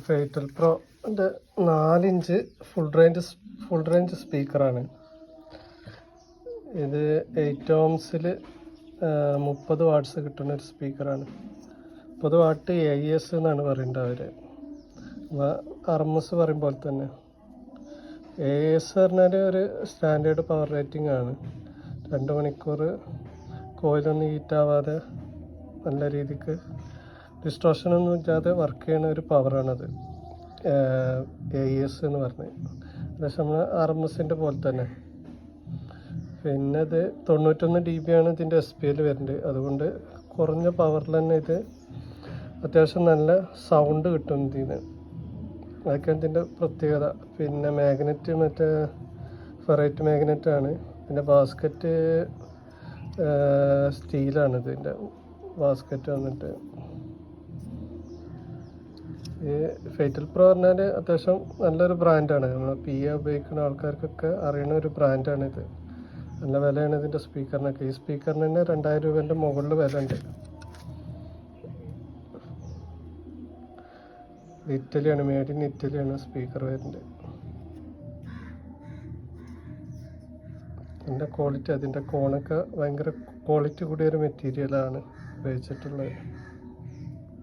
Fatal പ്രോൻ്റെ 4 inch full range സ്പീക്കറാണ് ഇത്. 8 ohmസിൽ 30 watts കിട്ടുന്ന ഒരു സ്പീക്കറാണ്. 30 വാട്ട് AES എന്നാണ് പറയേണ്ടത് അവർ. RMS പറയും പോലെ തന്നെ. AES പറഞ്ഞാൽ ഒരു സ്റ്റാൻഡേർഡ് പവർ റേറ്റിംഗ് ആണ്. 2 മണിക്കൂർ കോയിലൊന്നും ഹീറ്റാവാതെ നല്ല രീതിക്ക് ഡിസ്ട്രോഷനൊന്നും ഇല്ലാതെ വർക്ക് ചെയ്യുന്ന ഒരു പവറാണത്. AES എന്ന് പറഞ്ഞത് ഏകദേശം നമ്മൾ RMSൻ്റെ പോലെ തന്നെ. പിന്നെ ഇത് 91 dB ആണ് ഇതിൻ്റെ SPL വരുന്നത്. അതുകൊണ്ട് കുറഞ്ഞ പവറിൽ തന്നെ ഇത് അത്യാവശ്യം നല്ല സൗണ്ട് കിട്ടും ഇതിന്. അതൊക്കെയാണ് ഇതിൻ്റെ പ്രത്യേകത. പിന്നെ മാഗ്നറ്റ് മറ്റേ ഫെറൈറ്റ് മാഗ്നറ്റാണ്. ഇതിൻ്റെ ബാസ്ക്കറ്റ് സ്റ്റീലാണ്. ഇതിൻ്റെ ബാസ്ക്കറ്റ് വന്നിട്ട് ഈ ഫേറ്റൽ പ്രോ പറഞ്ഞാൽ അത്യാവശ്യം നല്ലൊരു ബ്രാൻഡാണ്. നമ്മൾ PA ഉപയോഗിക്കുന്ന ആൾക്കാർക്കൊക്കെ അറിയുന്ന ഒരു ബ്രാൻഡാണിത്. നല്ല വിലയാണ് ഇതിൻ്റെ സ്പീക്കറിനൊക്കെ. ഈ സ്പീക്കറിന് തന്നെ 2000 രൂപേൻ്റെ മുകളിൽ വില ഉണ്ട്. ഇറ്റലിയാണ്, മെയ്ഡ് ഇൻ ഇറ്റലിയാണ് സ്പീക്കർ വരുന്നത്. അതിൻ്റെ ക്വാളിറ്റി, അതിൻ്റെ കോണൊക്കെ ഭയങ്കര ക്വാളിറ്റി കൂടിയൊരു മെറ്റീരിയലാണ് ഉപയോഗിച്ചിട്ടുള്ളത്.